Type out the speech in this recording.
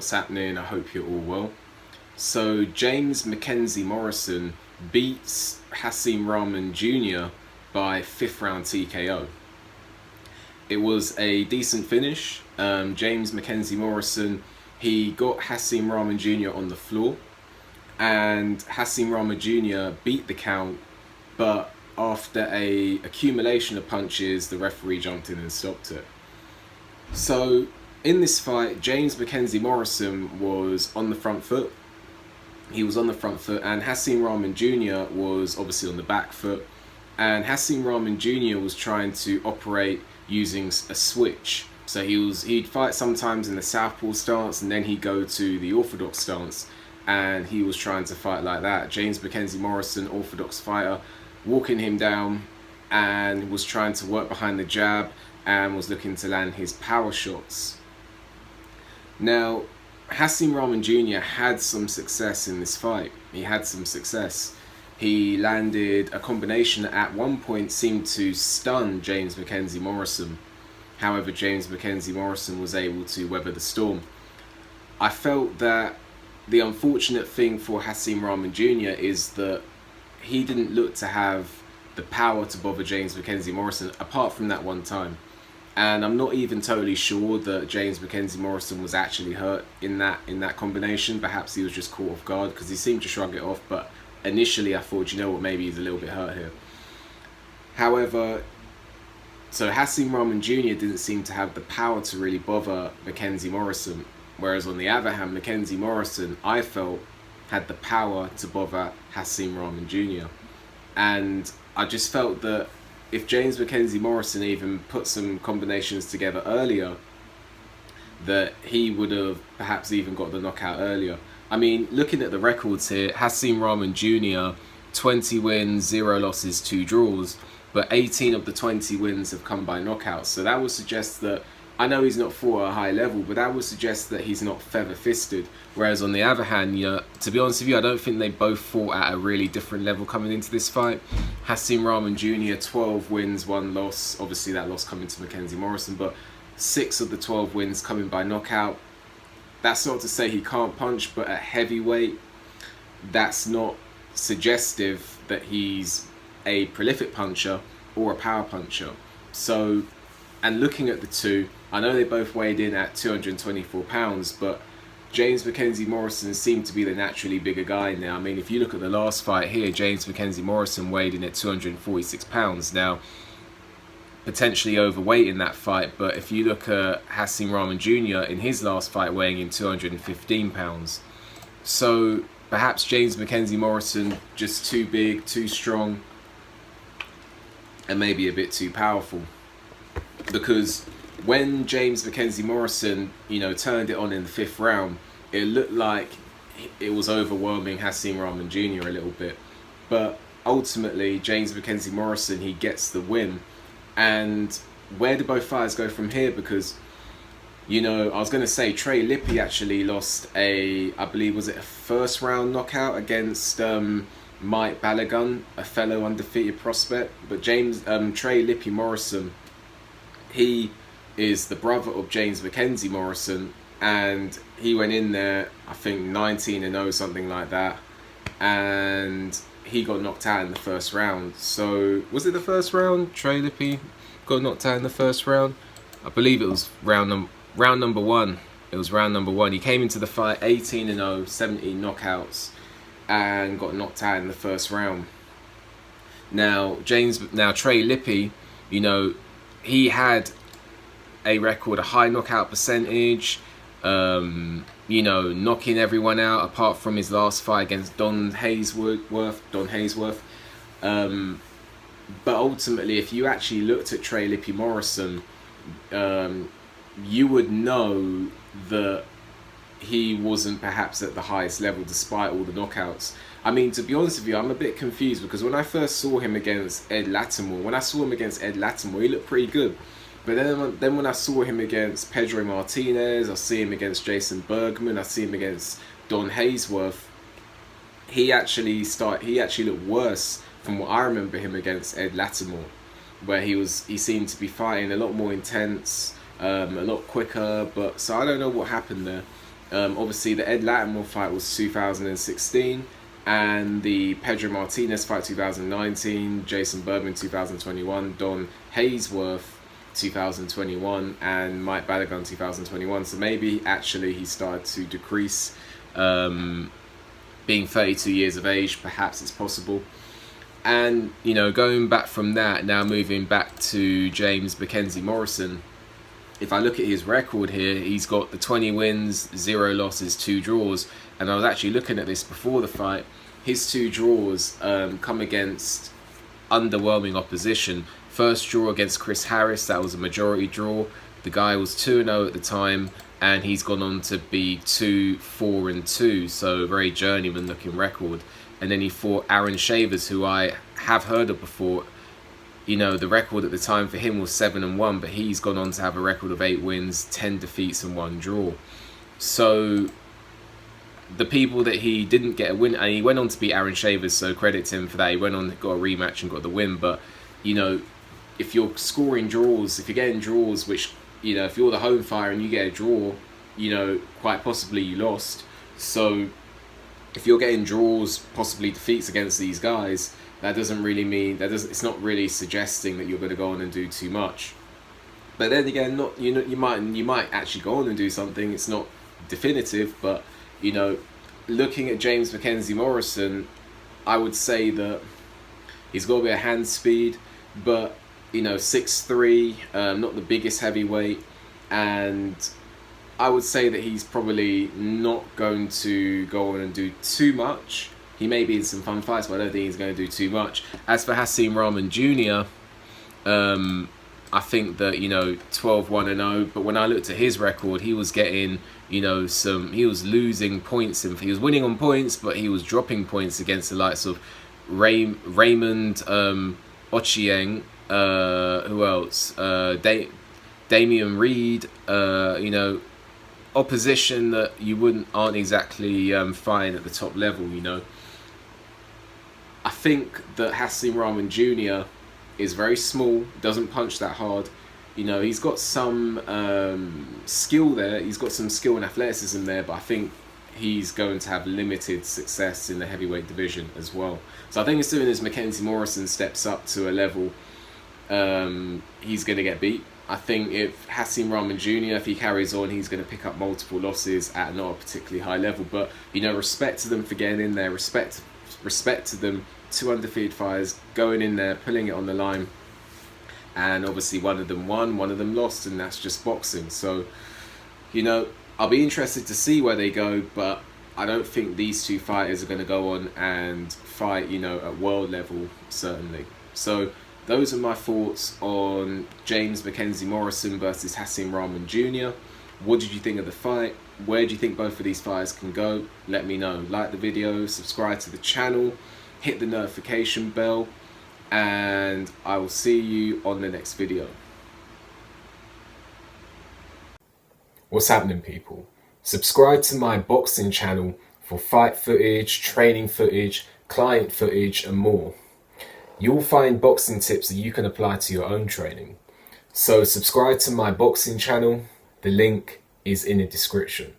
what's happening? I hope you're all well. So James McKenzie Morrison beats Hasim Rahman Jr. by 5th round TKO. It was a decent finish. James McKenzie Morrison, he got Hasim Rahman Jr. on the floor, and Hasim Rahman Jr. beat the count, but after a accumulation of punches, the referee jumped in and stopped it. So in this fight, James McKenzie Morrison was on the front foot. He was on the front foot, and Hasim Rahman Jr. was obviously on the back foot. And Hasim Rahman Jr. was trying to operate using a switch. So he'd fight sometimes in the southpaw stance, and then he'd go to the orthodox stance, and he was trying to fight like that. James McKenzie Morrison, orthodox fighter, walking him down, and was trying to work behind the jab and was looking to land his power shots. Now, Hasim Rahman Jr. had some success in this fight. He had some success. He landed a combination that at one point seemed to stun James McKenzie Morrison. However, James McKenzie Morrison was able to weather the storm. I felt that the unfortunate thing for Hasim Rahman Jr. is that he didn't look to have the power to bother James McKenzie Morrison, apart from that one time. And I'm not even totally sure that James McKenzie Morrison was actually hurt in that combination. Perhaps he was just caught off guard, because he seemed to shrug it off, but initially I thought, you know what, maybe he's a little bit hurt here. However, so Hasim Rahman Jr. didn't seem to have the power to really bother McKenzie Morrison, whereas on the other hand, McKenzie Morrison, I felt, had the power to bother Hasim Rahman Jr. And I just felt that if James McKenzie Morrison even put some combinations together earlier, that he would have perhaps even got the knockout earlier. I mean, looking at the records here, Hasim Rahman Jr., 20 wins, 0 losses, 2 draws, but 18 of the 20 wins have come by knockouts. So that would suggest that, I know he's not fought at a high level, but that would suggest that he's not feather-fisted. Whereas on the other hand, you know, to be honest with you, I don't think they both fought at a really different level coming into this fight. Hasim Rahman Jr., 12 wins, 1 loss. Obviously that loss coming to McKenzie Morrison, but 6 of the 12 wins coming by knockout. That's not to say he can't punch, but at heavyweight, that's not suggestive that he's a prolific puncher or a power puncher. So, and looking at the two, I know they both weighed in at 224 pounds, but James McKenzie Morrison seemed to be the naturally bigger guy now. I mean, if you look at the last fight here, James McKenzie Morrison weighed in at 246 pounds. Now, potentially overweight in that fight, but if you look at Hasim Rahman Jr. in his last fight weighing in 215 pounds. So perhaps James McKenzie Morrison just too big, too strong, and maybe a bit too powerful. Because when James McKenzie Morrison, you know, turned it on in the 5th round, it looked like it was overwhelming Hasim Rahman Jr. a little bit. But ultimately, James McKenzie Morrison, he gets the win. And where do both fighters go from here? Because, you know, I was going to say Trey Lippe actually lost I believe, was it a 1st round knockout against Mike Balagun, a fellow undefeated prospect. But Trey Lippe Morrison, he is the brother of James McKenzie Morrison, and he went in there, I think 19-0, something like that, and he got knocked out in the 1st round. So was it the 1st round? Trey Lippe got knocked out in the 1st round. I believe it was round number 1. It was round number 1. He came into the fight 18-0, 17 knockouts, and got knocked out in the 1st round. Now Trey Lippe, you know, he had a record, a high knockout percentage, you know, knocking everyone out apart from his last fight against Don Haysworth. But ultimately, if you actually looked at Trey Lippe Morrison, you would know that he wasn't perhaps at the highest level despite all the knockouts. I mean, to be honest with you, I'm a bit confused, because when I first saw him against Ed Latimore, he looked pretty good. But then when I saw him against Pedro Martinez, I see him against Jason Bergman, I see him against Don Haysworth, he actually looked worse from what I remember him against Ed Latimore, where he seemed to be fighting a lot more intense, a lot quicker. But so I don't know what happened there. Obviously, the Ed Latimore fight was 2016, and the Pedro Martinez fight 2019, Jason Bergman 2021, Don Haysworth 2021, and Mike Balagun 2021. So maybe actually he started to decrease, being 32 years of age. Perhaps it's possible. And going back from that, now moving back to James McKenzie Morrison. If I look at his record here, he's got the 20 wins, 0 losses, 2 draws. And I was actually looking at this before the fight. His 2 draws come against underwhelming opposition. First draw against Chris Harris, that was a majority draw. The guy was 2-0 at the time, and he's gone on to be 2-4-2, so a very journeyman looking record. And then he fought Aaron Shavers, who I have heard of before. The record at the time for him was 7-1, but he's gone on to have a record of 8 wins, 10 defeats and 1 draw. So the people that he didn't get a win, and he went on to beat Aaron Shavers, so credit to him for that. He went on, got a rematch and got the win. But if you're scoring draws, if you're getting draws, which if you're the home fighter and you get a draw, quite possibly you lost. So if you're getting draws, possibly defeats against these guys, that doesn't really mean it's not really suggesting that you're going to go on and do too much. But then again, you might actually go on and do something. It's not definitive, but looking at James McKenzie Morrison, I would say that he's got a bit of hand speed, but 6'3", not the biggest heavyweight, and I would say that he's probably not going to go on and do too much. He may be in some fun fights, but I don't think he's going to do too much. As for Hasim Rahman Jr., I think that 12-1-0. But when I looked at his record, he was getting he was losing points. He was winning on points, but he was dropping points against the likes of Raymond Ochieng. Who else? Damian Reed. Opposition that you aren't exactly fine at the top level. I think that Hasim Rahman Jr. is very small, doesn't punch that hard. He's got some skill there. He's got some skill and athleticism there, but I think he's going to have limited success in the heavyweight division as well. So I think as soon as McKenzie Morrison steps up to a level, he's going to get beat. I think if Hasim Rahman Jr., if he carries on, he's going to pick up multiple losses at not a particularly high level. But, respect to them for getting in there. Respect to them, 2 undefeated fighters, going in there, pulling it on the line. And obviously one of them won, one of them lost, and that's just boxing. So, I'll be interested to see where they go, but I don't think these 2 fighters are going to go on and fight, at world level, certainly. So those are my thoughts on James McKenzie Morrison versus Hasim Rahman Jr. What did you think of the fight? Where do you think both of these fighters can go? Let me know. Like the video, subscribe to the channel, hit the notification bell, and I will see you on the next video. What's happening, people? Subscribe to my boxing channel for fight footage, training footage, client footage, and more. You'll find boxing tips that you can apply to your own training. So subscribe to my boxing channel. The link is in the description.